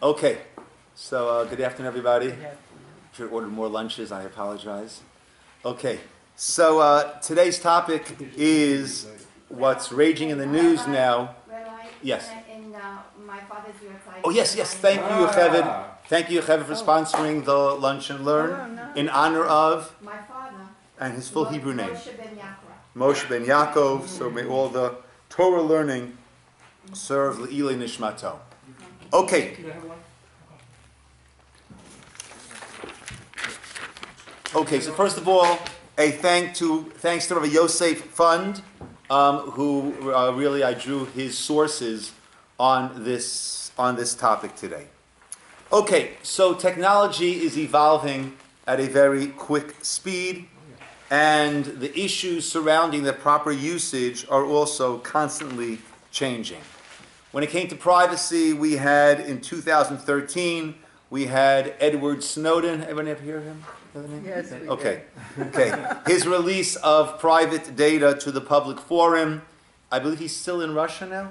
Okay, so good afternoon, everybody. Should have ordered more lunches. I apologize. Okay, so today's topic is what's raging in the news now. Rabbi, Yes. In my father's yahrzeit. Oh, yes. Thank you, Yocheved. Thank you, Yocheved, for sponsoring the Lunch and Learn in honor of My father. and his full Hebrew name, Moshe ben Yaakov. Moshe ben Yaakov. So may all the Torah learning serve Le'ilei Nishmato. Okay. Okay, so first of all, thanks to Rabbi Yosef Fund, who really I drew his sources on this topic today. Okay, so technology is evolving at a very quick speed, and the issues surrounding the proper usage are also constantly changing. When it came to privacy, we had in 2013, we had Edward Snowden. Everyone ever hear of him? Yes, we Okay. His release of private data to the public forum. I believe he's still in Russia now?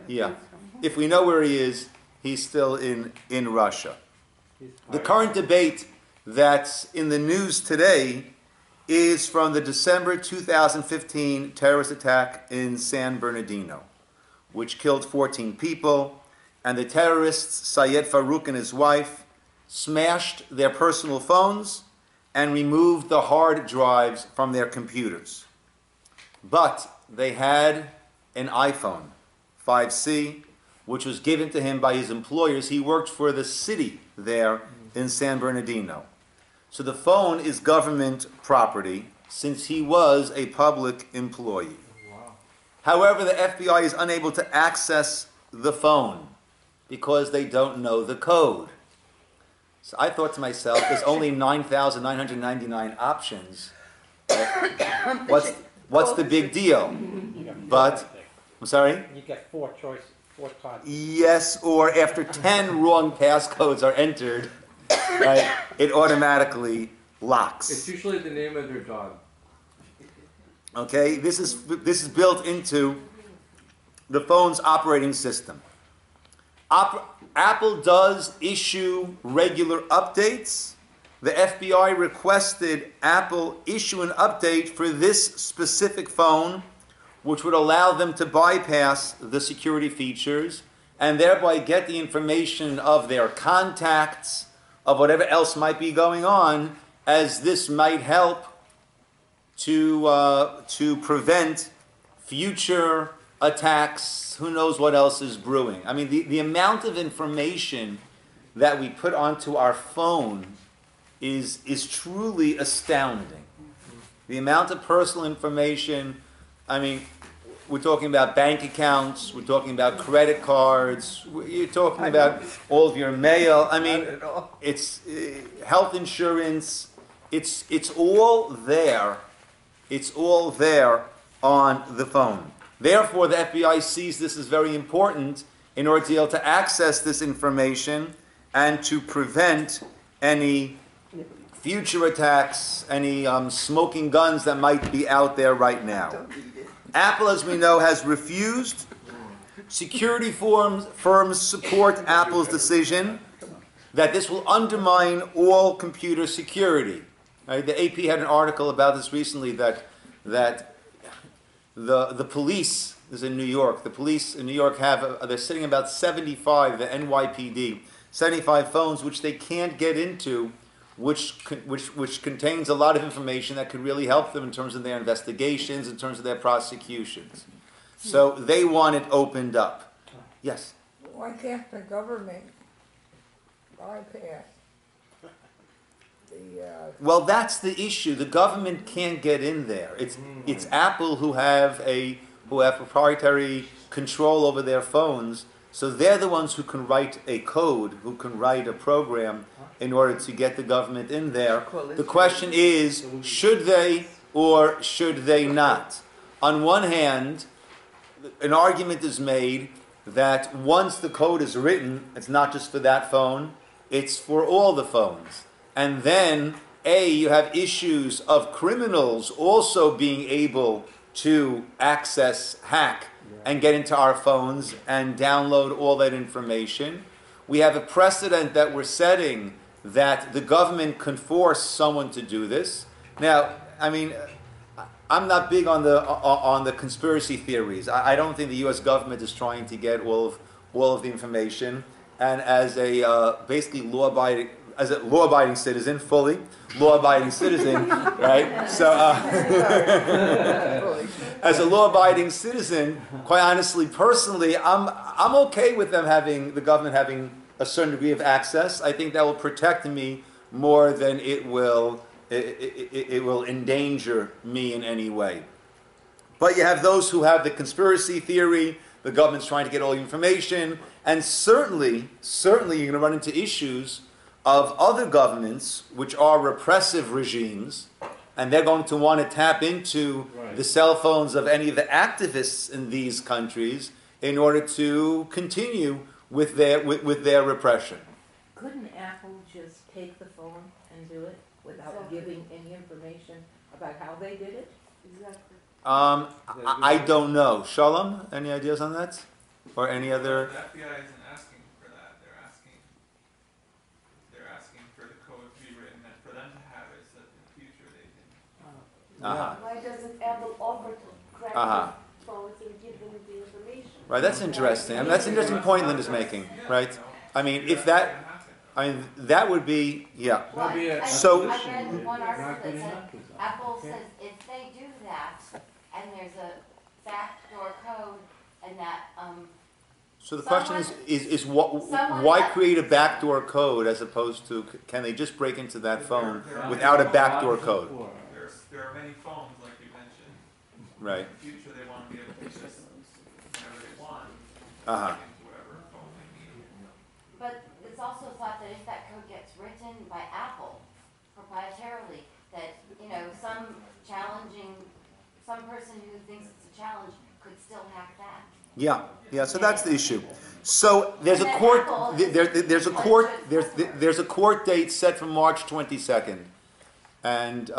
Yeah. If we know where he is, he's still in Russia. The current debate that's in the news today is from the December 2015 terrorist attack in San Bernardino, which killed 14 people, and the terrorists, Syed Farouk and his wife, smashed their personal phones and removed the hard drives from their computers. But they had an iPhone 5C, which was given to him by his employers. He worked for the city there in San Bernardino. So the phone is government property since he was a public employee. However, the FBI is unable to access the phone because they don't know the code. So I thought to myself, there's only 9,999 options. What's the big deal? But, I'm sorry? You get four times. Yes, or after 10 wrong passcodes are entered, right, it automatically locks. It's usually the name of their dog. Okay, this is built into the phone's operating system. Apple does issue regular updates. The FBI requested Apple issue an update for this specific phone, which would allow them to bypass the security features and thereby get the information of their contacts, of whatever else might be going on, as this might help to prevent future attacks. Who knows what else is brewing? I mean, the amount of information that we put onto our phone is truly astounding. The amount of personal information, I mean, we're talking about bank accounts, we're talking about credit cards, you're talking about all of your mail. I mean, it's health insurance, it's all there. It's all there on the phone. Therefore, the FBI sees this as very important in order to be able to access this information and to prevent any future attacks, any smoking guns that might be out there right now. Apple, as we know, has refused. Security firms support Apple's decision that this will undermine all computer security. Right? The AP had an article about this recently that the police is in New York. The police in New York they're sitting about 75, the NYPD, 75 phones which they can't get into, which contains a lot of information that could really help them in terms of their investigations, in terms of their prosecutions. So they want it opened up. Yes? Why can't the government bypass the... Well, that's the issue. The government can't get in there. It's Apple who have proprietary control over their phones, so they're the ones who can write a code, who can write a program in order to get the government in there. The question is, should they or should they not? On one hand, an argument is made that once the code is written, it's not just for that phone, it's for all the phones. And then, you have issues of criminals also being able to hack, and get into our phones and download all that information. we have a precedent that we're setting that the government can force someone to do this. Now, I mean, I'm not big on the conspiracy theories. I don't think the U.S. government is trying to get all of the information. And as a basically law-abiding citizen, fully law-abiding citizen, right? So, as a law-abiding citizen, quite honestly, personally, I'm okay with the government having a certain degree of access. I think that will protect me more than it will endanger me in any way. But you have those who have the conspiracy theory, the government's trying to get all the information, and certainly you're going to run into issues of other governments which are repressive regimes, and they're going to want to tap into the cell phones of any of the activists in these countries in order to continue with their repression. Couldn't Apple just take the phone and do it without giving any information about how they did it? Exactly. I don't know. Shalom, any ideas on that? Or any other? The FBI isn't asking for that. They're asking for the code to be written and for them to have it so that in the future they can. Why doesn't Apple offer to crack the phones and give them the information? Right, that's interesting. I mean, that's an interesting point Linda's making, right? I mean, if that, that would be, yeah. Well, So- I read one article that said, Apple says if they do that, and there's a backdoor code, and that, So the question is why create a backdoor code as opposed to, can they just break into that phone without a backdoor code? There are many phones, like you mentioned. Right. In the future, they want to be able to just whenever they want, into whatever phone they need. but it's also thought that if that code gets written by Apple proprietarily, that, some person who thinks it's a challenge could still hack that. Yeah, so that's the issue. So there's a court, there's a court date set for March 22nd. And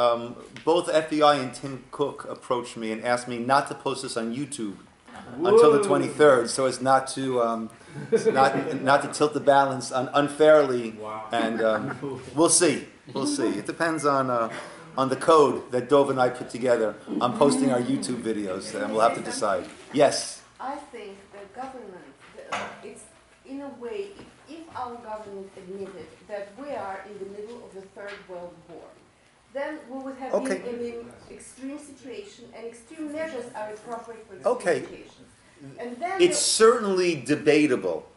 both FBI and Tim Cook approached me and asked me not to post this on YouTube until the 23rd, so as not to not to tilt the balance unfairly. And we'll see. It depends on the code that Dov and I put together on posting our YouTube videos, and we'll have to decide. Yes. I think the government, it's in a way, if our government admitted that we are in the middle of the Third World War, then we would have been in an extreme situation, and extreme measures are appropriate for extreme situations. And then It's certainly debatable.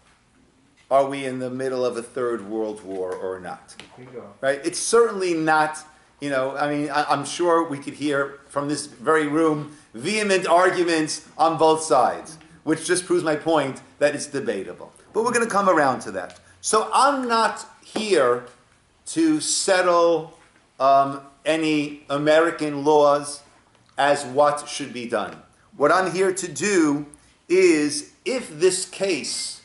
Are we in the middle of a Third World War or not? Right? It's certainly not, I'm sure we could hear from this very room vehement arguments on both sides, which just proves my point that it's debatable. But we're going to come around to that. So I'm not here to settle any American laws as what should be done. What I'm here to do is, if this case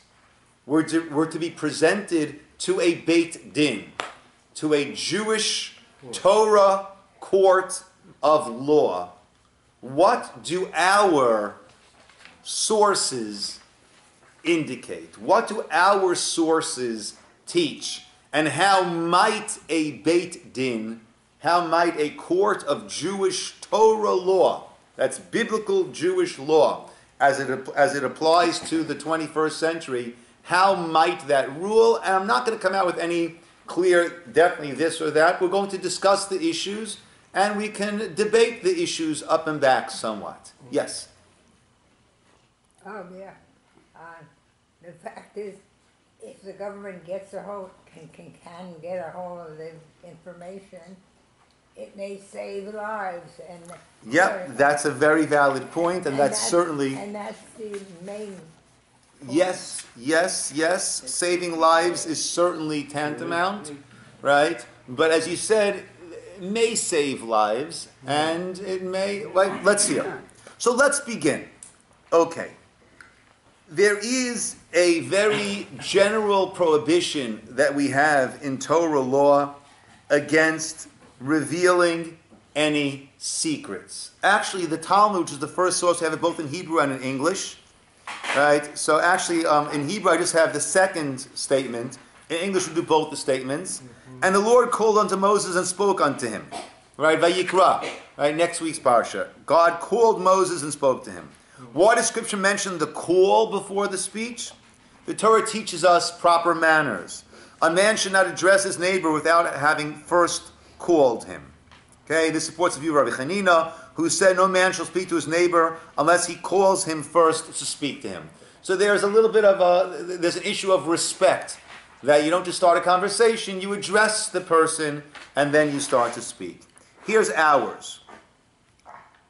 were to be presented to a Beit Din, to a Jewish Torah court of law, what do our sources indicate? What do our sources teach? And how might a Beit Din, how might a court of Jewish Torah law, that's biblical Jewish law, as it applies to the 21st century, how might that rule? And I'm not going to come out with any clear, definitely this or that. We're going to discuss the issues, and we can debate the issues up and back somewhat. Yes? Oh, yeah. The fact is, if the government gets can get a hold of the information, it may save lives. And Yep, that's a very valid point, and that's certainly... And that's the main... Yes. Saving lives is certainly tantamount, right? But as you said, it may save lives, and it may... let's hear. So let's begin. Okay. There is a very general prohibition that we have in Torah law against revealing any secrets. Actually, the Talmud, which is the first source, we have it both in Hebrew and in English. Right? So actually, in Hebrew, I just have the second statement. In English, we do both the statements. And the Lord called unto Moses and spoke unto him. Right? Vayikra. Right? Next week's parsha. God called Moses and spoke to him. Why does Scripture mention the call before the speech? The Torah teaches us proper manners. A man should not address his neighbor without having first called him. Okay, this supports the view of Rabbi Chanina, who said no man shall speak to his neighbor unless he calls him first to speak to him. So there's a little bit of there's an issue of respect, that you don't just start a conversation, you address the person and then you start to speak. Here's ours.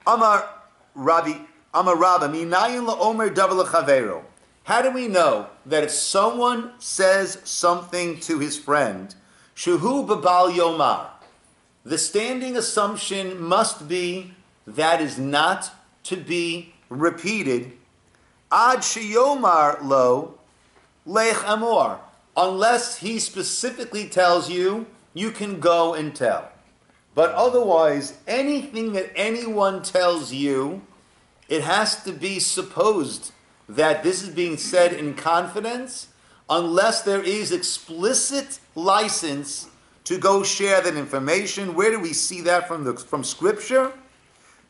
Amar Rabbi, minayin la'omer davar l'chavero. How do we know that if someone says something to his friend, shuhu b'bal yomar, the standing assumption must be that is not to be repeated, ad sheyomar lo lech amor, unless he specifically tells you, you can go and tell. But otherwise, anything that anyone tells you, it has to be supposed that this is being said in confidence, unless there is explicit license to go share that information. Where do we see that from Scripture?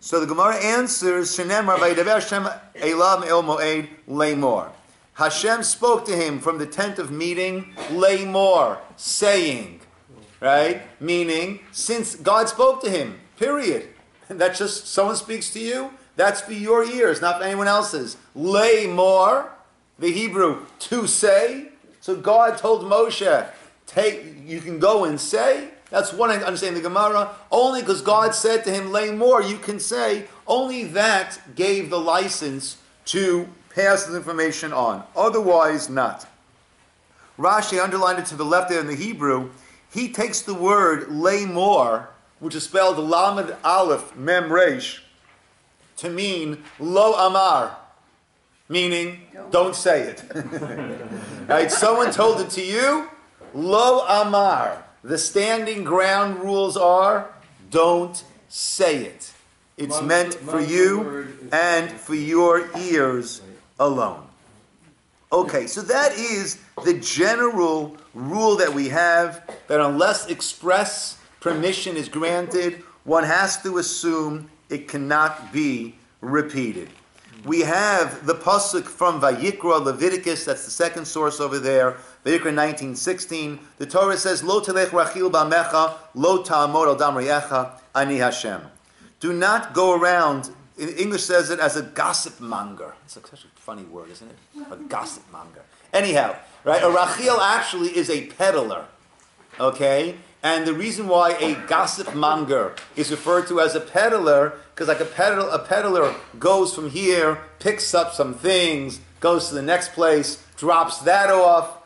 So the Gemara answers, Shenemar vaydaber Hashem elav el moed leimor. Hashem spoke to him from the tent of meeting, leimor, saying, right? Meaning, since God spoke to him, period. That's just, someone speaks to you, that's for your ears, not for anyone else's. Leimor, the Hebrew, to say. So God told Moshe, you can go and say. That's one I understand the Gemara. Only because God said to him, lay more, you can say. Only that gave the license to pass this information on. Otherwise, not. Rashi underlined it to the left there in the Hebrew. He takes the word lay more, which is spelled Lamed Aleph Mem Resh, to mean lo amar, meaning don't say it. Right? Someone told it to you, lo amar. The standing ground rules are, don't say it. It's meant for you and for your ears alone. Okay, so that is the general rule that we have, that unless express permission is granted, one has to assume it cannot be repeated. We have the pasuk from Vayikra, Leviticus, that's the second source over there, Vayikra 19:16. The Torah says, Lo telech rachil ba'mecha, lo ta'amod al dam re'echa, ani Hashem. Do not go around, in English says it as a gossip monger. It's such a funny word, isn't it? A gossip monger. Anyhow, right? A rachil actually is a peddler, okay? And the reason why a gossip monger is referred to as a peddler, because like a peddler goes from here, picks up some things, goes to the next place, drops that off,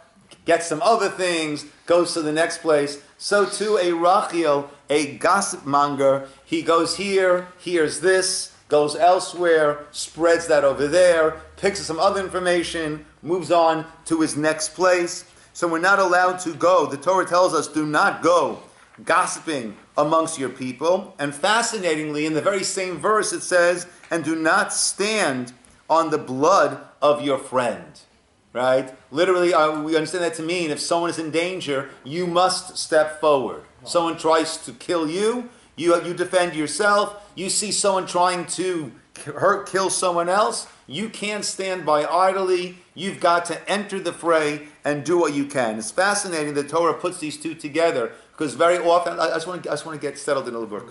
gets some other things, goes to the next place. So too a rachil, a gossip monger, he goes here, hears this, goes elsewhere, spreads that over there, picks up some other information, moves on to his next place. So we're not allowed to go. The Torah tells us, do not go gossiping amongst your people. And fascinatingly, in the very same verse it says, and do not stand on the blood of your friend. Right? Literally, we understand that to mean if someone is in danger, you must step forward. Someone tries to kill you, you defend yourself. You see someone trying to kill someone else, you can't stand by idly. You've got to enter the fray and do what you can. It's fascinating that Torah puts these two together, because very often, I just want to get settled in a little bit,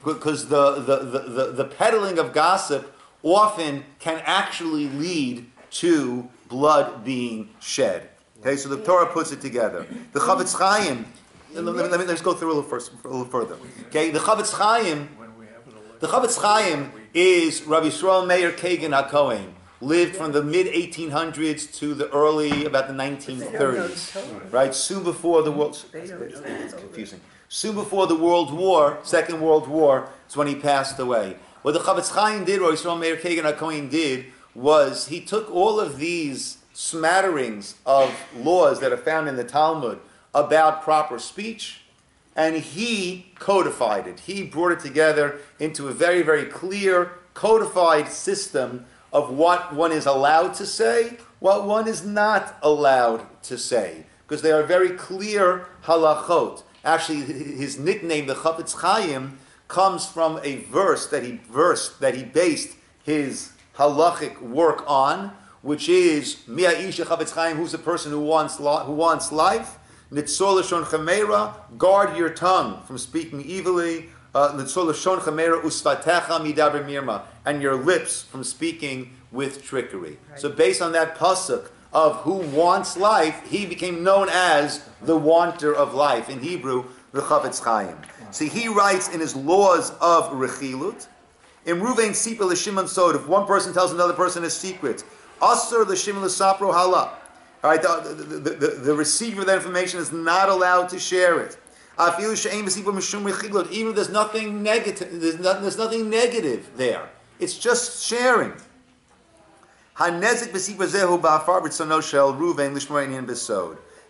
because the peddling of gossip often can actually lead to blood being shed. Okay, so the Torah puts it together. The Chavetz Chaim, let's go through a little further. Okay, the Chavetz Chaim is Rabbi Yisroel Meir Kagan HaKohen, lived from the mid-1800s to the early, about the 1930s, right? Soon before the world, it's confusing. Soon before the World War, Second World War, is when he passed away. What the Chavetz Chaim did, Rabbi Yisroel Meir Kagan HaKohen did, was he took all of these smatterings of laws that are found in the Talmud about proper speech, and he codified it. He brought it together into a very, very clear, codified system of what one is allowed to say, what one is not allowed to say, because they are very clear halachot. Actually, his nickname, the Chafetz Chaim, comes from a verse that he based his halachic work on, which is Mia Isha Chafetz Chaim, who's the person who wants life. Nitzol Lashon Chamera, guard your tongue from speaking evilly. Nitzol Lashon Chamera usvatecha midaber mirma, and your lips from speaking with trickery. Right. So based on that pasuk of who wants life, he became known as the wanter of life. In Hebrew, the Chafetz Chaim. See, he writes in his laws of rechilut, in Ruvain Sipur L'Shimon Sod, if one person tells another person a secret, Asur L'Shimon L'Sapro Hala. All right, the receiver of that information is not allowed to share it. Even if there's nothing negative, there's nothing negative there. It's just sharing.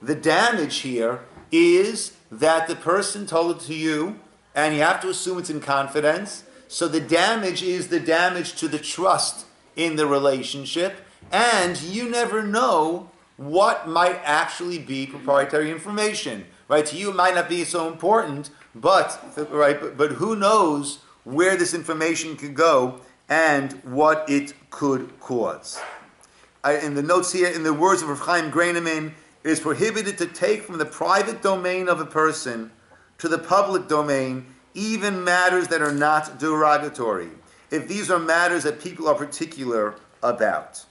The damage here is that the person told it to you, and you have to assume it's in confidence. So the damage is the damage to the trust in the relationship, and you never know what might actually be proprietary information. Right? To you it might not be so important, but who knows where this information could go and what it could cause. In the notes here, in the words of Rav Chaim Greneman, it is prohibited to take from the private domain of a person to the public domain even matters that are not derogatory, if these are matters that people are particular about.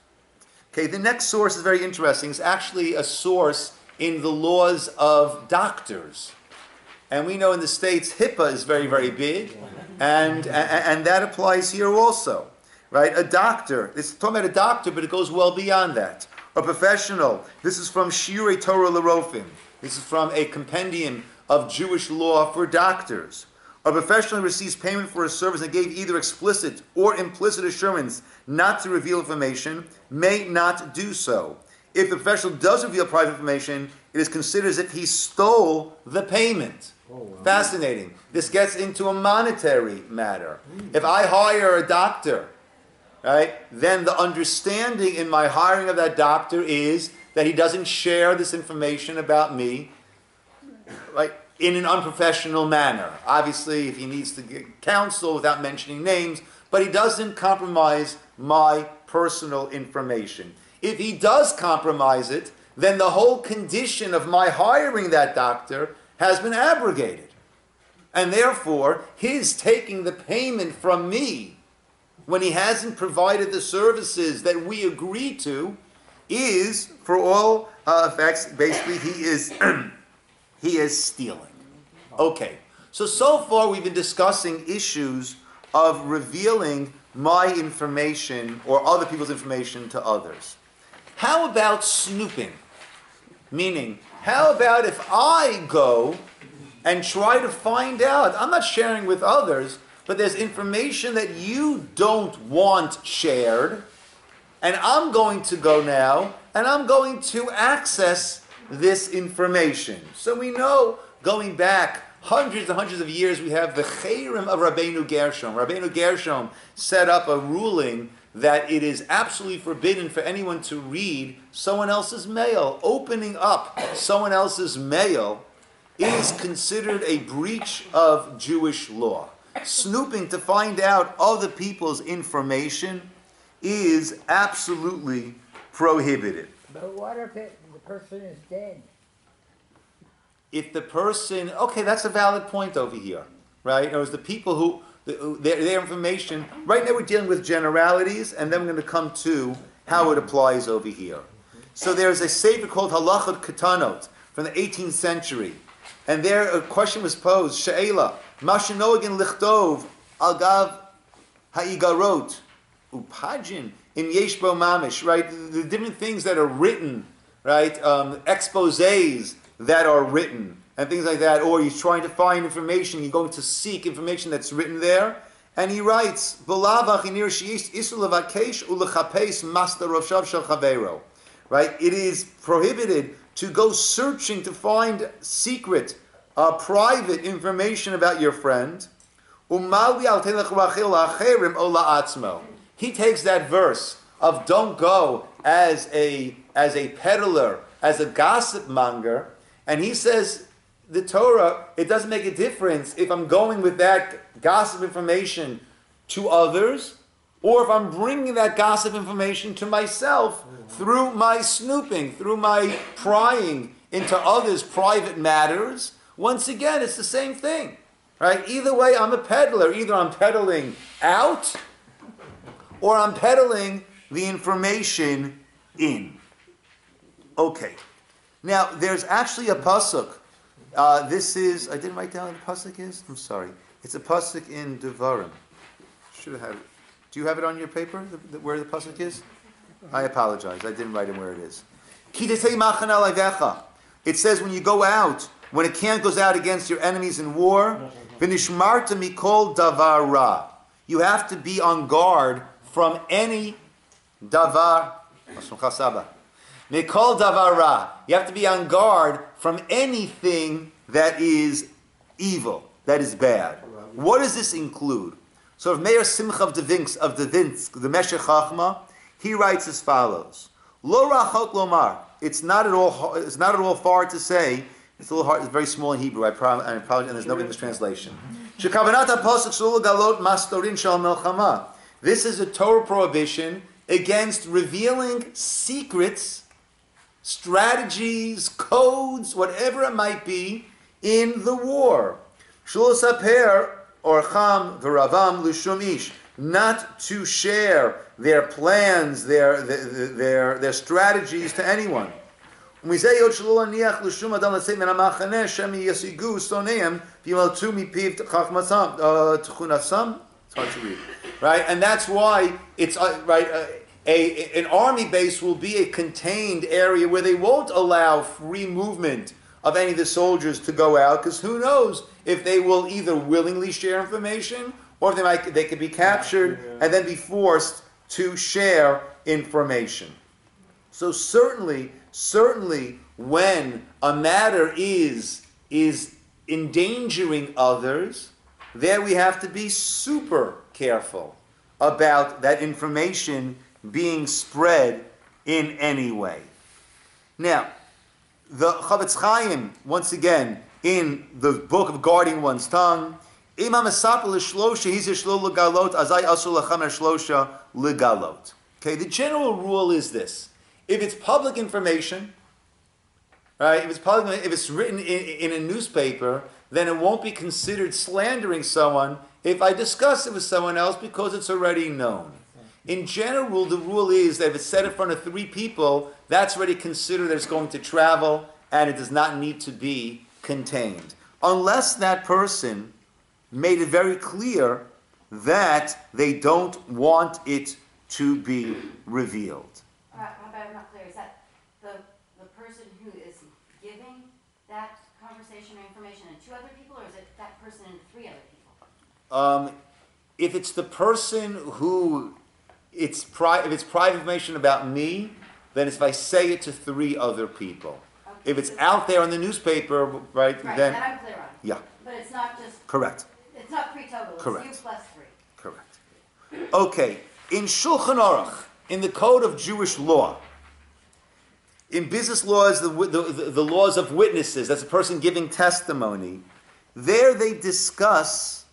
Okay, the next source is very interesting. It's actually a source in the laws of doctors. And we know in the States, HIPAA is very, very big, and that applies here also. Right? A doctor, it's talking about a doctor, but it goes well beyond that. A professional, this is from Shirei Torah L'Rofim. This is from a compendium of Jewish law for doctors. A professional receives payment for a service and gave either explicit or implicit assurance not to reveal information, may not do so. If the professional does reveal private information, it is considered as if he stole the payment. Oh, wow. Fascinating. This gets into a monetary matter. If I hire a doctor, right, then the understanding in my hiring of that doctor is that he doesn't share this information about me, right, in an unprofessional manner. Obviously, if he needs to get counsel without mentioning names, but he doesn't compromise my personal information. If he does compromise it, then the whole condition of my hiring that doctor has been abrogated. And therefore, his taking the payment from me when he hasn't provided the services that we agree to is, for all effects, basically he is stealing. Okay, so far we've been discussing issues of revealing my information or other people's information to others. How about snooping? Meaning, how about if I go and try to find out, I'm not sharing with others, but there's information that you don't want shared, and I'm going to go now, and I'm going to access this information. So we know, going back hundreds and hundreds of years, we have the Cherem of Rabbeinu Gershom. Rabbeinu Gershom set up a ruling that it is absolutely forbidden for anyone to read someone else's mail. Opening up someone else's mail is considered a breach of Jewish law. Snooping to find out other people's information is absolutely prohibited. But what if the person is dead? If the person, okay, that's a valid point over here, right? It was the people who, their information, right now we're dealing with generalities, and then we're going to come to how it applies over here. So there's a sefer called Halachot Ketanot from the 18th century, and there a question was posed, She'ela, Mashinogin Lichtov, Algav Ha'igarot, Upajin, in Yeshbo Mamish, right? The different things that are written, right? Exposés that are written, and things like that, or he's trying to find information, you're going to seek information that's written there, and he writes, right? It is prohibited to go searching to find secret, private information about your friend. He takes that verse of don't go as a peddler, as a gossip monger. And he says, the Torah, it doesn't make a difference if I'm going with that gossip information to others, or if I'm bringing that gossip information to myself through my snooping, through my prying into others' private matters. Once again, it's the same thing, right? Either way, I'm a peddler. Either I'm peddling out, or I'm peddling the information in. Okay. Now, there's actually a pasuk. This is, I didn't write down what the pasuk is? I'm sorry. It's a pasuk in Devarim. Should have had it. Do you have it on your paper, where the pasuk is? I apologize. I didn't write it where it is. It says when you go out, when a camp goes out against your enemies in war, v'nishmarta mikol davar ra. You have to be on guard from any davar. Mikol davar ra. You have to be on guard from anything that is evil, that is bad. What does this include? So, Meir Simcha of the Vinsk, the Meshech Chachma, he writes as follows: Lo rachok lomar. It's not at all far to say. It's a little hard. It's very small in Hebrew. I probably and there's no English translation. Shekavanat haPasuk shelo galot mastorin shel melchama. This is a Torah prohibition against revealing secrets, strategies, codes, whatever it might be, in the war. Shelo saper orcham v'ravam l'shum ish. Not to share their plans, their strategies to anyone. And that's why it's an army base will be a contained area where they won't allow free movement of any of the soldiers to go out, because who knows if they will either willingly share information or if they could be captured and then be forced to share information. So certainly, when a matter is endangering others, there we have to be super careful about that information being spread in any way. Now, the Chavetz Chaim, once again, in the book of Guarding One's Tongue, okay, the general rule is this: if it's public information, right? If it's written in a newspaper, then it won't be considered slandering someone if I discuss it with someone else because it's already known. In general, the rule is that if it's said in front of 3 people, that's already considered that it's going to travel and it does not need to be contained, unless that person made it very clear that they don't want it to be revealed. Rabbi, I'm not clear. Is that the person who is giving that conversation or information and 2 other people, or is it that person and 3 other people? If it's the person who if it's private information about me, then it's if I say it to 3 other people. Okay. If it's out there in the newspaper, right, then that I'm clear on. Yeah. But it's not just correct. It's not pre-total. Correct. It's you plus 3. Correct. Okay. In Shulchan Aruch, in the code of Jewish law, in business laws, the laws of witnesses, that's a person giving testimony, there they discuss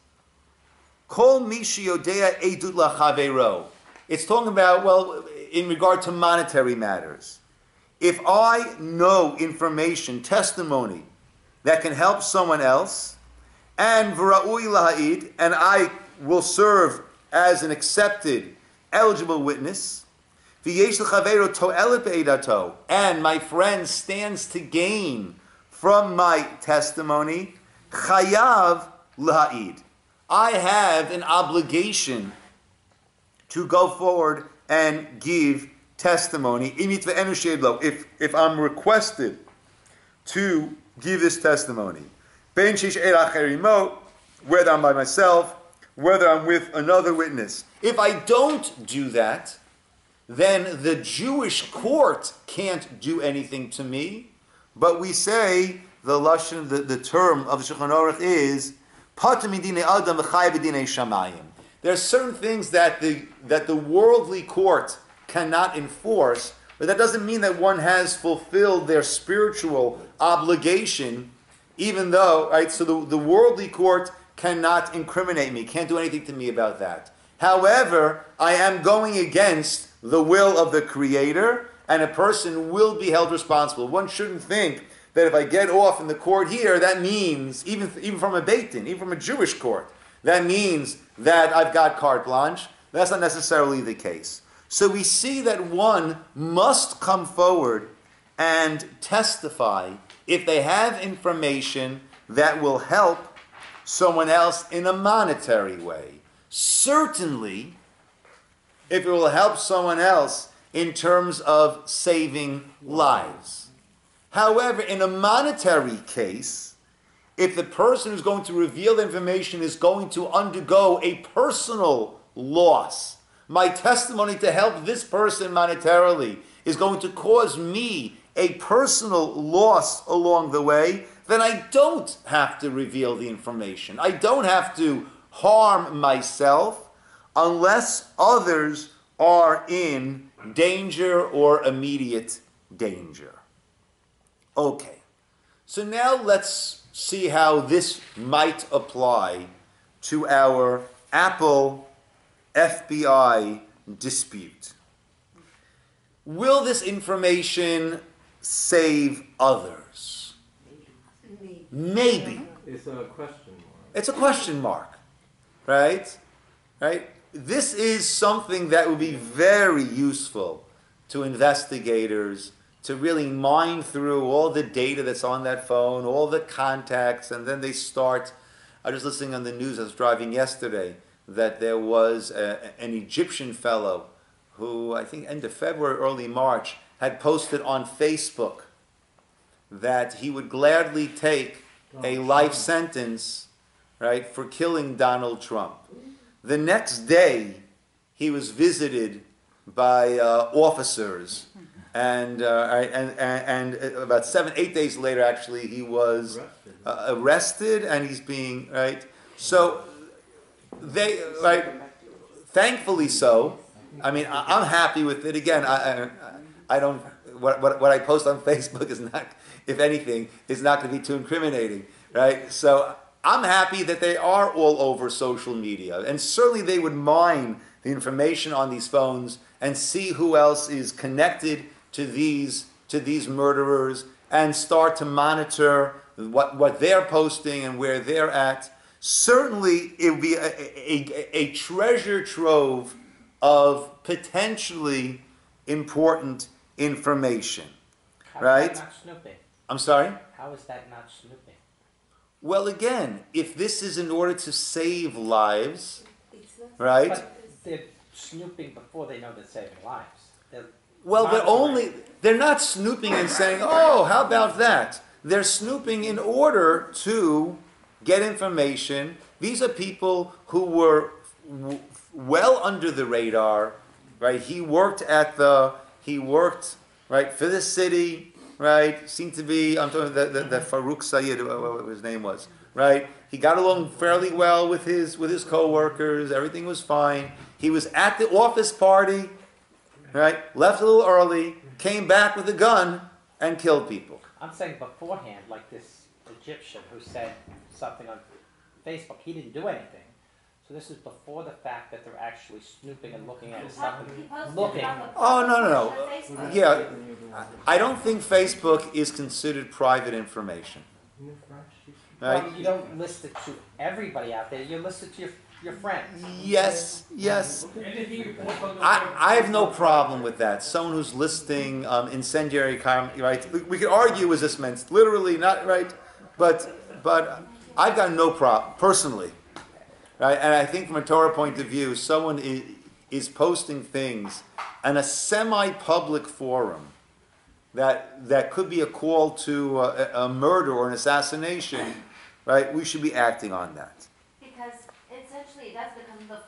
Kol Mishi Yodea Edut Lachaveiro. It's talking about, well, in regard to monetary matters. If I know information, testimony, that can help someone else, and V'ra'ui Laha'id, and I will serve as an accepted, eligible witness, V'yesh L'chaveiro To'elet Be'edato, and my friend stands to gain from my testimony, Chayav Laha'id. I have an obligation to go forward and give testimony. If I'm requested to give this testimony, whether I'm by myself, whether I'm with another witness. If I don't do that, then the Jewish court can't do anything to me. But we say the lashon, the term of the Shulchan Aruch is there are certain things that the worldly court cannot enforce, but that doesn't mean that one has fulfilled their spiritual obligation, even though, right, so the worldly court cannot incriminate me, can't do anything to me about that. However, I am going against the will of the Creator, and a person will be held responsible. One shouldn't think that if I get off in the court here, that means, even from a Beit Din, even from a Jewish court, that means that I've got carte blanche. That's not necessarily the case. So we see that one must come forward and testify if they have information that will help someone else in a monetary way. Certainly, if it will help someone else in terms of saving lives. However, in a monetary case, if the person who's going to reveal the information is going to undergo a personal loss, my testimony to help this person monetarily is going to cause me a personal loss along the way, then I don't have to reveal the information. I don't have to harm myself unless others are in danger or immediate danger. Okay, so now let's see how this might apply to our Apple FBI dispute. Will this information save others? Maybe. It's a question mark. It's a question mark, right? Right? This is something that would be very useful to investigators to really mine through all the data that's on that phone, all the contacts, and then they start. I was listening on the news, I was driving yesterday, that there was an Egyptian fellow who, I think end of February, early March, had posted on Facebook that he would gladly take a life sentence, right, for killing Donald Trump. The next day, he was visited by officers, and about 7-8 days later, actually, he was arrested, and he's being, right. So they, right, thankfully so. I mean, I'm happy with it. Again, I don't. What I post on Facebook is not, if anything, is not going to be too incriminating, right? So I'm happy that they are all over social media, and certainly they would mine the information on these phones and see who else is connected to these murderers, and start to monitor what they're posting and where they're at. Certainly, it would be a treasure trove of potentially important information, right? How is that not snooping? I'm sorry? How is that not snooping? Well, again, if this is in order to save lives, It's not right? But they're snooping before they know they're saving lives. Well, they're not snooping and saying, oh, how about that? They're snooping in order to get information. These are people who were well under the radar, right? He worked right, for the city, right? Seemed to be, I'm talking about the Farouk Sayed, what his name was, right? He got along fairly well with his co-workers. Everything was fine. He was at the office party, right? Left a little early, came back with a gun, and killed people. I'm saying beforehand, like this Egyptian who said something on Facebook, he didn't do anything. So this is before the fact that they're actually snooping and looking at his stuff and looking. Oh, no. Yeah, I don't think Facebook is considered private information. Right? Well, you don't list it to everybody out there. You list it to your friends. Yes. I have no problem with that. Someone who's listing incendiary comment, right? We could argue, is this meant literally, not right? But I've got no problem, personally. Right? And I think from a Torah point of view, someone is posting things in a semi-public forum that could be a call to a murder or an assassination, right? We should be acting on that. Because essentially that's become the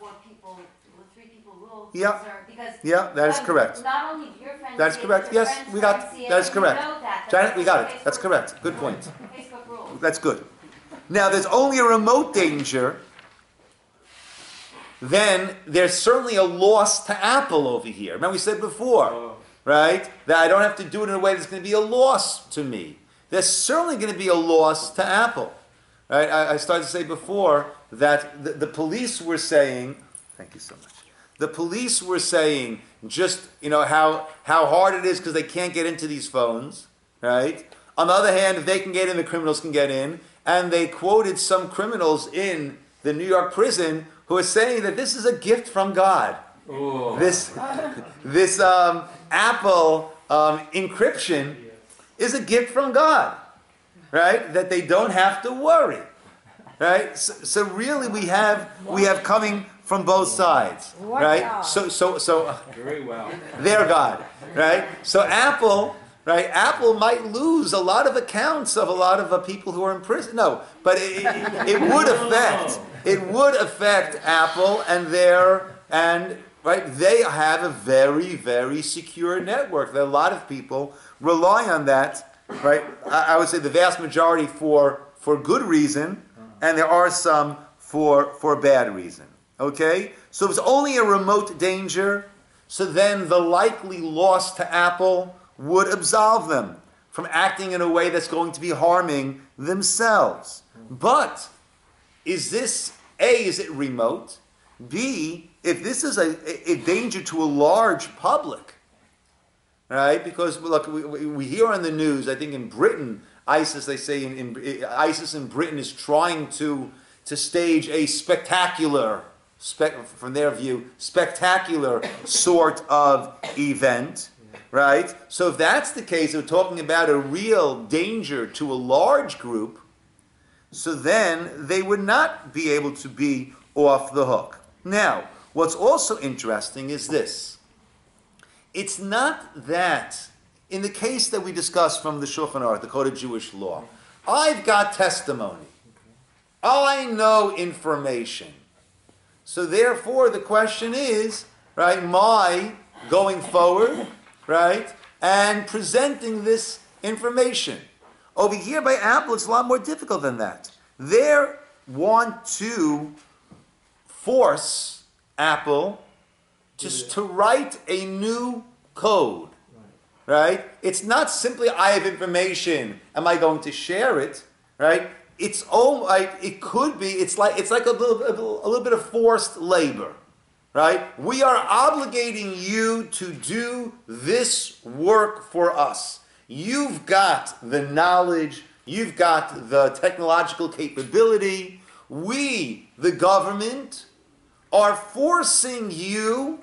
three people rule. Yeah. Because That is correct. Not only do your friends That's see it, correct. but your Yes, friends' we got. friends see it, That is and correct. You know that. Janet, we got it. Facebook- That's correct. Good point. Facebook rules. That's good. Now, there's only a remote danger then there's certainly a loss to Apple over here. Remember we said before, right? That I don't have to do it in a way that's going to be a loss to me. There's certainly going to be a loss to Apple. Right? I started to say before that the police were saying, thank you so much. The police were saying just, how hard it is because they can't get into these phones, right? On the other hand, if they can get in, the criminals can get in. And they quoted some criminals in the New York prison who are saying that this is a gift from God. Ooh. This Apple encryption is a gift from God, right? That they don't have to worry, right? So really, we have coming from both sides, right? So Very well. they're God, right? So Apple. Right, Apple might lose a lot of accounts of a lot of people who are in prison. No, but it would affect Apple and they have a very, very secure network. There are a lot of people rely on that. Right, I would say the vast majority for good reason, and there are some for bad reason. Okay, so if it's only a remote danger, so then the likely loss to Apple would absolve them from acting in a way that's going to be harming themselves. But is it remote? B, if this is a danger to a large public, right? Because look, we hear on the news, I think in Britain, ISIS, they say ISIS in Britain is trying to stage a spectacular, from their view, spectacular sort of event. Right? So if that's the case, we're talking about a real danger to a large group, so then they would not be able to be off the hook. Now, what's also interesting is this. It's not that, in the case that we discussed from the Shulchan Aruch, the Code of Jewish Law, I've got testimony. I know information. So therefore, the question is, right, my going forward, right, and presenting this information. Over here by Apple, it's a lot more difficult than that. They want to force Apple to write a new code, right? It's not simply I have information, am I going to share it, right? It's it could be. It's like a little bit of forced labor. Right? We are obligating you to do this work for us. You've got the knowledge, you've got the technological capability. We, the government, are forcing you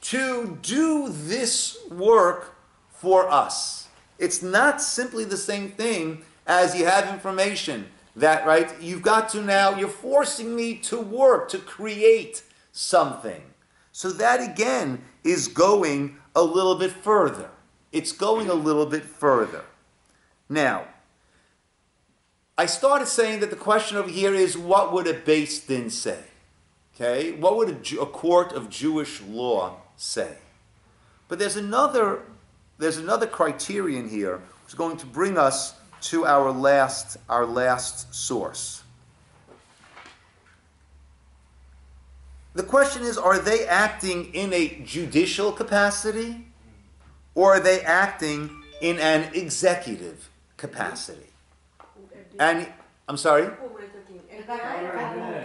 to do this work for us. It's not simply the same thing as you have information that, right, you've got to now, you're forcing me to work, to create something. So that again is going a little bit further. It's going a little bit further. Now, I started saying that the question over here is, what would a Beis Din say? Okay, what would a court of Jewish law say? But there's another criterion here which is going to bring us to our last source. The question is, are they acting in a judicial capacity or are they acting in an executive capacity? And, I'm sorry?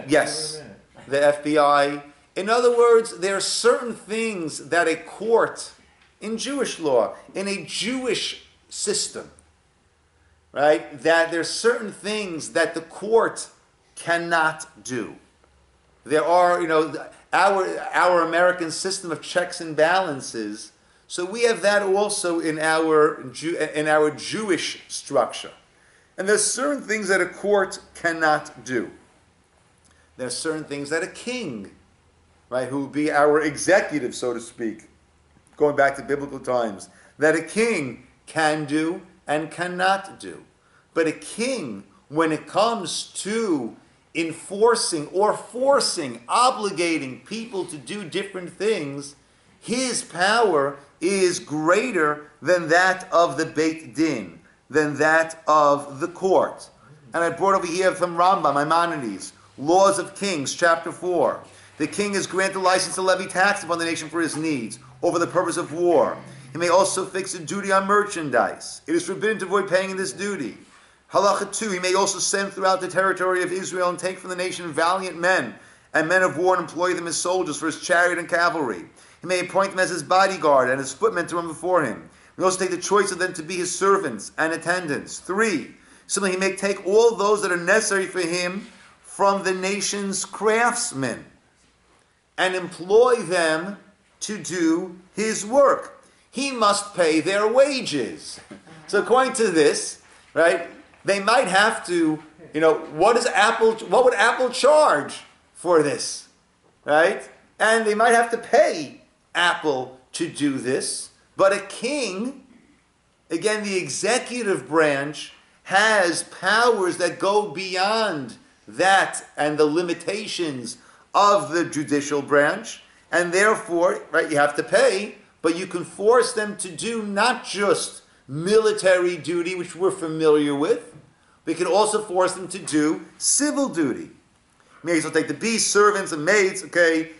Yes, the FBI. In other words, there are certain things that a court in Jewish law, in a Jewish system, right, that there are certain things that the court cannot do. There are, our American system of checks and balances. So we have that also in our Jewish structure. And there's certain things that a court cannot do. There's certain things that a king, right, who would be our executive, so to speak, going back to biblical times, that a king can do and cannot do. But a king, when it comes to enforcing or forcing, obligating people to do different things, his power is greater than that of the Beit Din, than that of the court. And I brought over here from Rambam, Maimonides, Laws of Kings, chapter 4. The king is granted license to levy tax upon the nation for his needs, or for the purpose of war. He may also fix a duty on merchandise. It is forbidden to avoid paying this duty. Halacha 2, he may also send throughout the territory of Israel and take from the nation valiant men and men of war and employ them as soldiers for his chariot and cavalry. He may appoint them as his bodyguard and his footmen to run before him. He may also take the choice of them to be his servants and attendants. 3, similarly, he may take all those that are necessary for him from the nation's craftsmen and employ them to do his work. He must pay their wages. So according to this, right, they might have to, what would Apple charge for this, right? And they might have to pay Apple to do this. But a king, again, the executive branch, has powers that go beyond that and the limitations of the judicial branch. And therefore, right, you have to pay, but you can force them to do not just military duty, which we're familiar with, but you can also force them to do civil duty. He may also take the beasts, servants, and maids,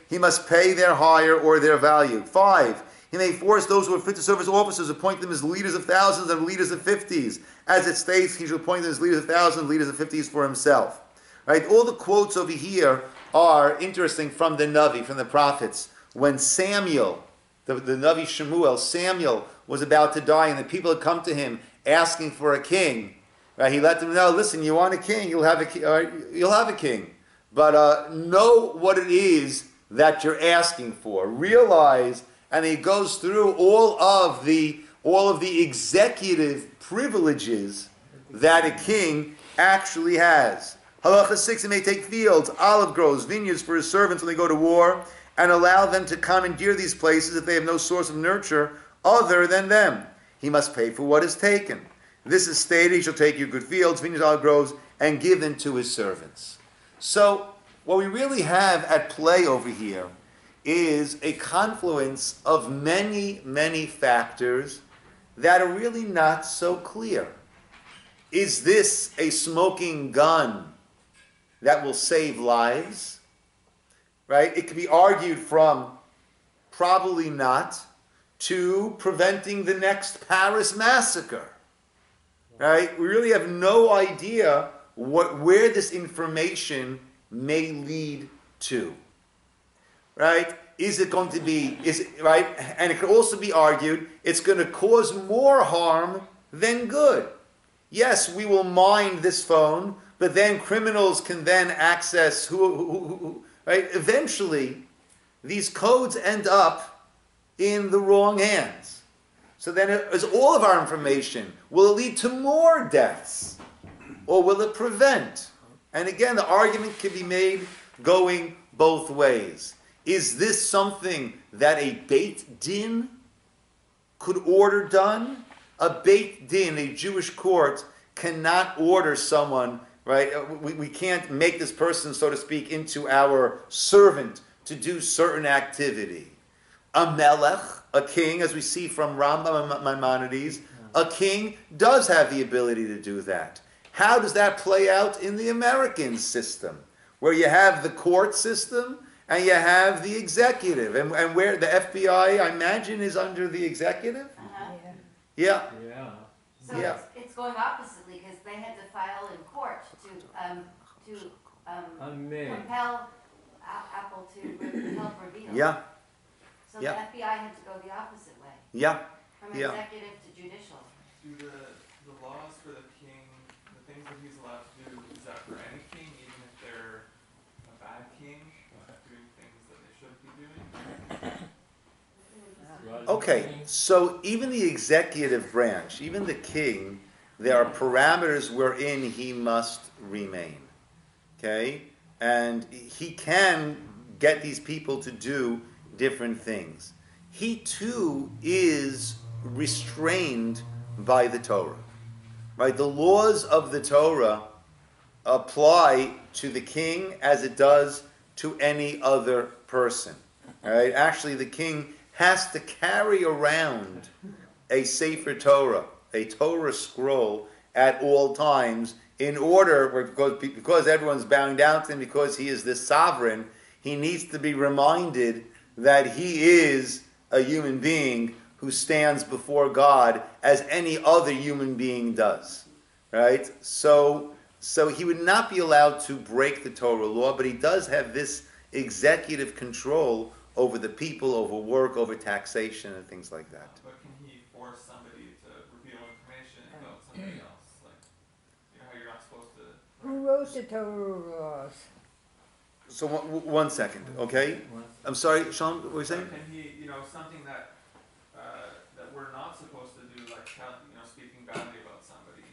he must pay their hire or their value. 5, he may force those who are fit to serve as officers, appoint them as leaders of thousands and leaders of 50s. As it states, he shall appoint them as leaders of thousands, leaders of 50s for himself. Right? All the quotes over here are interesting from the Navi, from the prophets. When Samuel, the Navi Shemuel, Samuel was about to die and the people had come to him asking for a king, right? He let them know, listen, you want a king, you'll have a king. But know what it is that you're asking for. Realize, and he goes through all of the executive privileges that a king actually has. Halacha 6, he may take fields, olive groves, vineyards for his servants when they go to war, and allow them to commandeer these places if they have no source of nurture other than them. He must pay for what is taken. This is stated, he shall take your good fields, vineyards, olive groves, and give them to his servants. So, what we really have at play over here is a confluence of many, many factors that are really not so clear. Is this a smoking gun that will save lives? Right? It could be argued from probably not to preventing the next Paris massacre. Right? We really have no idea where this information may lead to. Right? Is it going to be, right? And it could also be argued it's going to cause more harm than good. Yes, we will mine this phone, but then criminals can then access right? Eventually, these codes end up in the wrong hands. So then, as all of our information, will it lead to more deaths, or will it prevent? And again, the argument can be made going both ways. Is this something that a Beit Din could order done? A Beit Din, a Jewish court, cannot order someone, right? We can't make this person, so to speak, into our servant to do certain activity. A Melech, a king, as we see from Rambam and Maimonides, a king does have the ability to do that. How does that play out in the American system, where you have the court system and you have the executive, and where the FBI, I imagine, is under the executive? Uh-huh. Yeah. So Yeah. it's going oppositely because they had to file in court to compel Apple to help reveal. Yeah. So the FBI had to go the opposite way. Yeah. From executive to judicial. Do the laws for the king, the things that he's allowed to do, is that for any king, even if they're a bad king, doing things that they shouldn't be doing? Okay, so even the executive branch, even the king, there are parameters wherein he must remain. Okay? And he can get these people to do different things. He too is restrained by the Torah. Right? The laws of the Torah apply to the king as it does to any other person. Right? Actually, the king has to carry around a Sefer Torah, a Torah scroll, at all times in order, because everyone's bowing down to him, because he is the sovereign, He needs to be reminded that he is a human being who stands before God as any other human being does, right? So he would not be allowed to break the Torah law, but he does have this executive control over the people, over work, over taxation, and things like that. But can he force somebody to reveal information about somebody else? Like, how you're not supposed to... Who wrote the Torah laws? So one second, okay? I'm sorry, Sean, what were you saying? Can he, something that that we're not supposed to do, like, speaking badly about somebody,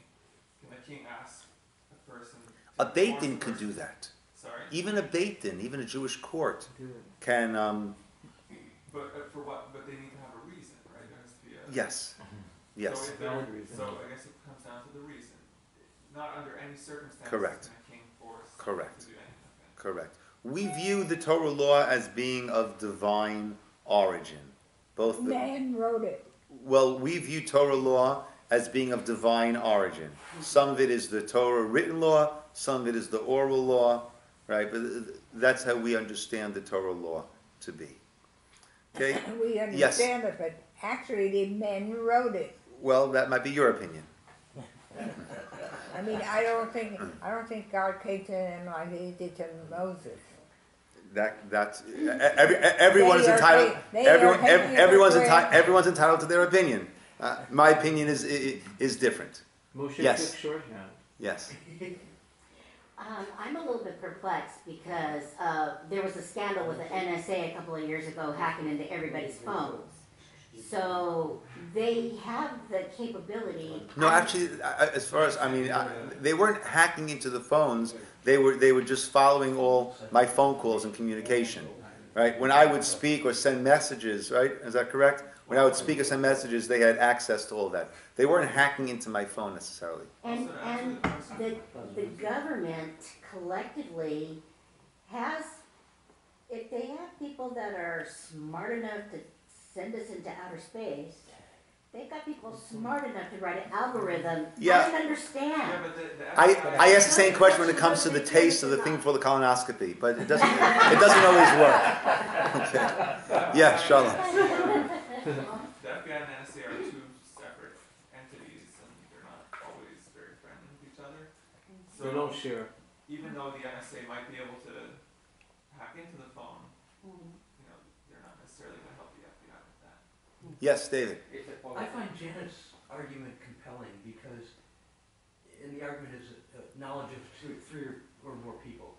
can the king ask a person... A Beit Din could do that. Sorry? Even a Beit Din, even a Jewish court can... But for what? But they need to have a reason, right? There has to be a... Yes. Yes. So I guess it comes down to the reason. Not under any circumstances Correct. can a king force Correct. to do anything. Correct. We view the Torah law as being of divine origin. Both the, Man wrote it. well, we view Torah law as being of divine origin. Some of it is the Torah written law, some of it is the oral law, right? But that's how we understand the Torah law to be. Okay? We understand it, but actually the men wrote it. Well, that might be your opinion. I mean, I don't think God came to them like he did to Moses. That's everyone's entitled. Everyone's entitled to their opinion. My opinion is different. Moshe Yes. took shorthand. Yes. I'm a little bit perplexed because there was a scandal with the NSA a couple of years ago hacking into everybody's phones. So they have the capability. No, actually, as far as they weren't hacking into the phones. They were just following all my phone calls and communication, right? When I would speak or send messages, right? Is that correct? When I would speak or send messages, they had access to all that. They weren't hacking into my phone necessarily. And the government collectively has, if they have people that are smart enough to send us into outer space, they've got people smart enough to write an algorithm. Yeah. I don't understand. I ask the same question when it comes to the taste of the thing for the colonoscopy, but it doesn't always work. Okay. Yeah, Shalom. The FBI and the NSA are two separate entities, and they're not always very friendly with each other. So They don't share. even though the NSA might be able to hack into the phone, they're not necessarily going to help the FBI with that. Yes, David. I find Janet's argument compelling because, and the argument is knowledge of three or more people.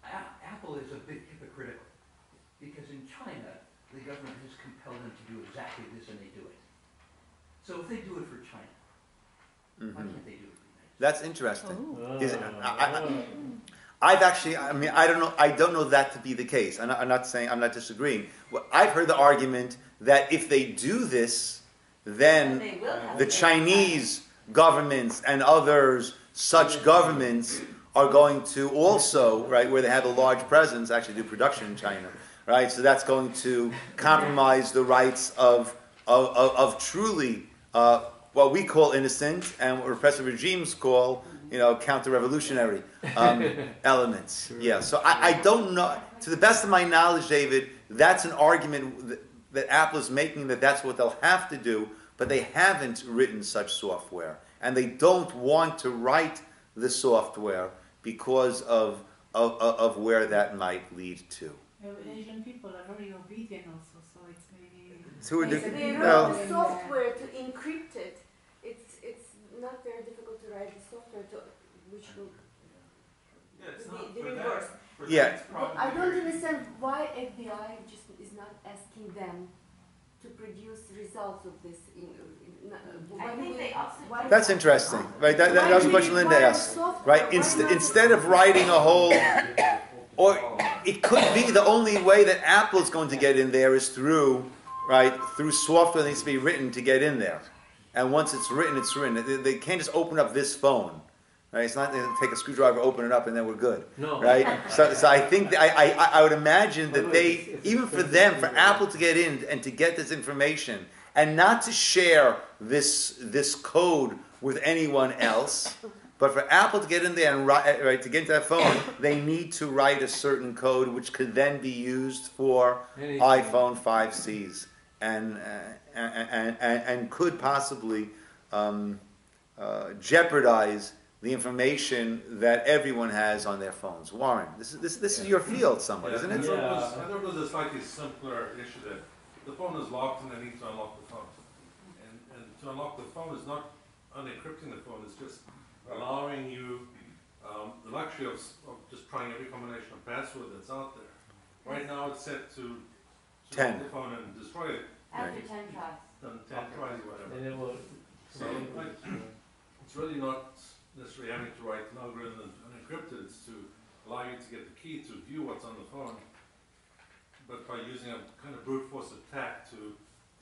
Apple is a bit hypocritical because in China, the government has compelled them to do exactly this and they do it. So if they do it for China, why can't they do it for the United States? That's interesting. I've actually, I don't know that to be the case. I'm not disagreeing. Well, I've heard the argument that if they do this, then the Chinese governments and others, such governments, are going to also, right, where they have a large presence, actually do production in China, right? So that's going to compromise the rights of truly what we call innocent and what repressive regimes call, counter-revolutionary elements. Yeah, so I don't know. To the best of my knowledge, David, that's an argument that Apple is making, that's what they'll have to do, but they haven't written such software. And they don't want to write the software because of where that might lead to. Asian people are very obedient also, so it's maybe... They wrote the software to encrypt it. It's not very difficult to write the software which will be reversed. Yeah. I don't understand why FBI just is not asking them to produce results of this. That's interesting, right? That was a question Linda asked, right? Instead of writing a whole, or it could be the only way that Apple is going to get in there is through software that needs to be written to get in there. And once it's written, it's written. They can't just open up this phone. Right? It's not they take a screwdriver, open it up, and then we're good. No. Right? So I think I would imagine that they, even for them, for Apple to get in and to get this information and not to share this code with anyone else, But for Apple to get in there and to get into that phone, they need to write a certain code, which could then be used for iPhone 5Cs, and could possibly jeopardize the information that everyone has on their phones. Warren, this is your field somewhat, isn't it? I thought it was a slightly simpler issue that the phone is locked and I need to unlock the phone. And to unlock the phone is not unencrypting the phone, it's just allowing you the luxury of just trying every combination of password that's out there. Right now it's set to 10. Lock the phone and destroy it. After 10 tries. Done 10 tries or whatever. And it will. So it's really not necessarily having to write an algorithm and unencrypt it, it's to allow you to get the key to view what's on the phone, but by using a kind of brute force attack to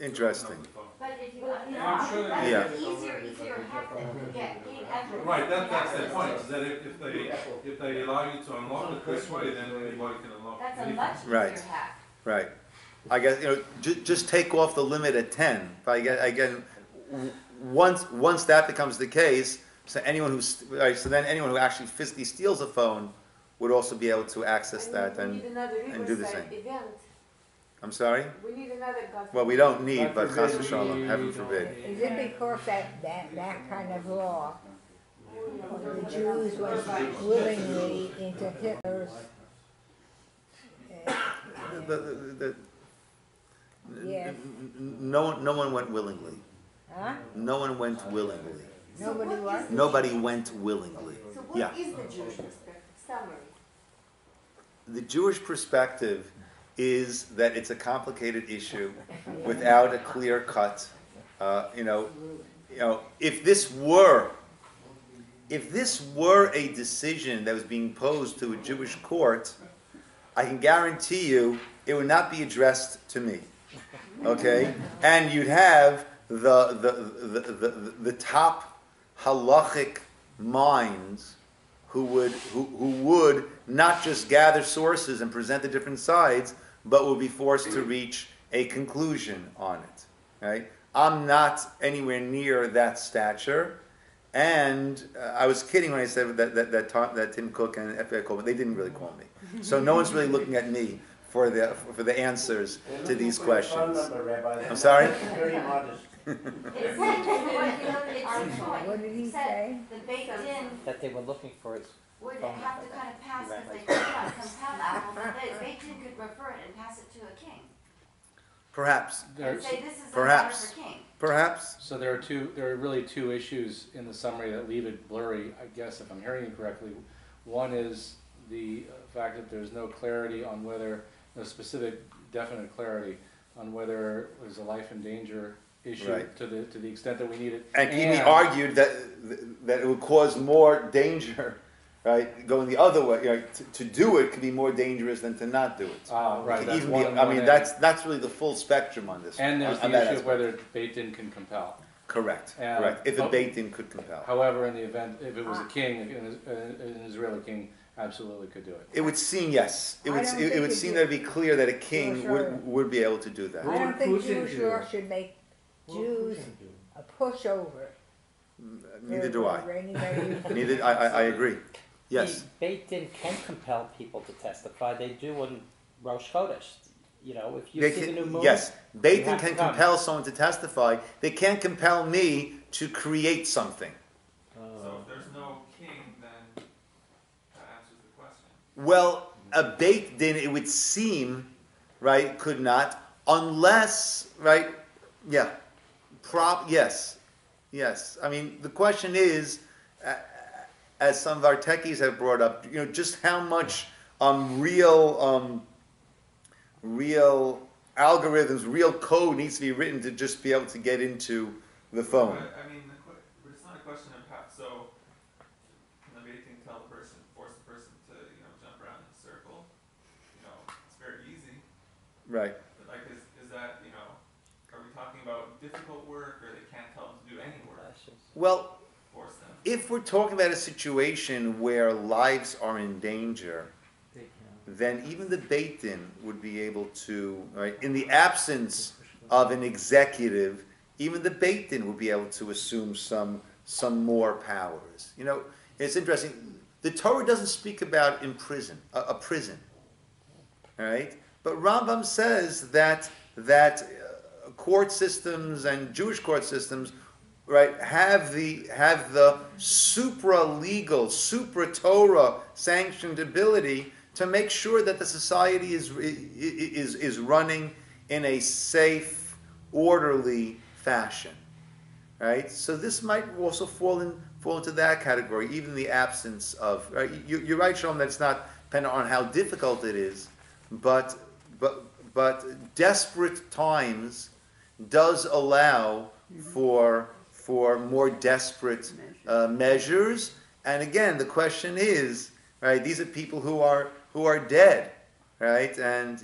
Interesting. open up the phone. But if you, I'm sure that- that's an easier hack than to get everything. Right, that's the point, is that if they allow you to unlock it this way, then anybody can unlock That's a anything. much easier Right. hack. Right. I guess just take off the limit at 10. Again, once that becomes the case, so anyone then anyone who actually physically steals a phone would also be able to access that We and need another do the Riverside same. event. I'm sorry. We need another God. Well, we don't need, but God chas forbid v'shalom, we heaven don't. forbid. Is it because that kind of law, the Jews went willingly into Hitler's, yes, No one went willingly. huh? No one went willingly. Nobody what? Nobody went willingly. So what Yeah. is the Jewish perspective? Summary. The Jewish perspective is that it's a complicated issue without a clear cut. If this were a decision that was being posed to a Jewish court, I can guarantee you it would not be addressed to me. Okay, and you'd have the top halachic minds who would not just gather sources and present the different sides, but would be forced to reach a conclusion on it. Right? I'm not anywhere near that stature, and I was kidding when I said that Tim Cook and FBI called me. They didn't really call me, so no one's really looking at me for the answers to these questions. I'm sorry. It seems What did he say? the baked-in That they were looking for is would have to kind of pass, because they could not compel Apple, but the baked-in could refer it and pass it to a king. Perhaps. And say, this is a matter Perhaps. for king. Perhaps. So there are really two issues in the summary that leave it blurry, I guess, if I'm hearing you correctly. One is the fact that there's no clarity on whether, no specific, definite clarity on whether there's a life and danger issue, Right. to the extent that we need it. And Kimi argued that it would cause more danger, right? Going the other way, to do it could be more dangerous than to not do it. Right. It could That's even one be, and I one mean, end. that's really the full spectrum on this. And there's on the that issue of aspect. whether Beit-Din can compel. Correct. And- Correct. If a but- Beit-Din could compel. However, in the event, if it was a king, an Israeli king, absolutely could do it. It would seem, yes. It I would. don't It think would it seem did. that it'd be clear that a king Sure. would be able to do that. I don't think Who's in Jewish Jew? law should make Jews a pushover. Neither do I. for anybody who- Neither. I agree. Yes. Beit-Din can compel people to testify. They do on Rosh Chodesh. If you They see the can- new moon, yes, you Beit-Din have to can come. compel someone to testify. They can't compel me to create something. So if there's no king, then that answers the question. Well, a Beit-Din, it would seem, right, could not, unless, right, yeah, yes. I mean, the question is, as some of our techies have brought up, just how much real algorithms, real code needs to be written to just be able to get into the phone. But, I mean, but it's not a question of how. So can the Beit Din tell the person, force the person to jump around in a circle? It's very easy. Right. But like, is that are we talking about difficult work, or they can't tell them to do any work? Well, Force them. if we're talking about a situation where lives are in danger, then even the Beit Din would be able to, right, in the absence of an executive, even the Beit Din would be able to assume some more powers. It's interesting. The Torah doesn't speak about in prison, a prison, all right? But Rambam says that court systems and Jewish court systems, right, have the supra-legal, supra-Torah sanctioned ability to make sure that the society is running in a safe, orderly fashion, right? So this might also fall into that category, even the absence of. Right? You're right, Shalom, that it's not dependent on how difficult it is, but desperate times does allow for more desperate measures. And again, the question is, right? These are people who are dead, right? And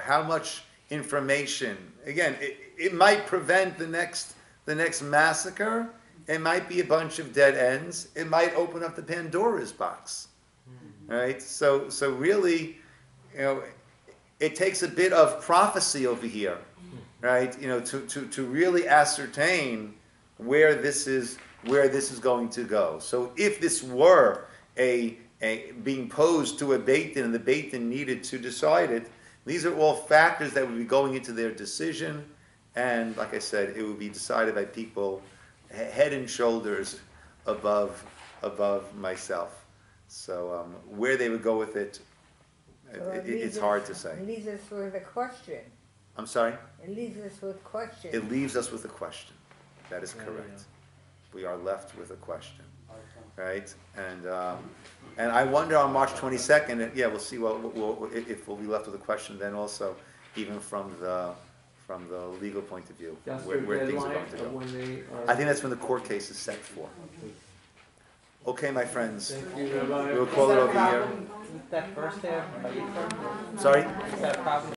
how much information? Again, it might prevent the next massacre. It might be a bunch of dead ends. It might open up the Pandora's box, right? So really, it takes a bit of prophecy over here, right? To really ascertain where this is going to go. So if this were a being posed to a Beit Din and the Beit Din needed to decide it, these are all factors that would be going into their decision, and like I said, it would be decided by people head and shoulders above myself. So where they would go with it, it's hard to say. It leaves us with a question. I'm sorry? It leaves us with questions. It leaves us with a question. That is correct. We are left with a question, right? And I wonder on March 22nd, we'll see if we'll be left with a question then also, even from the legal point of view, where things are going to go. I think that's when the court case is set for. Okay, my friends. Thank you, Rabbi. We'll call it over here. That first there, Sorry? is that a problem?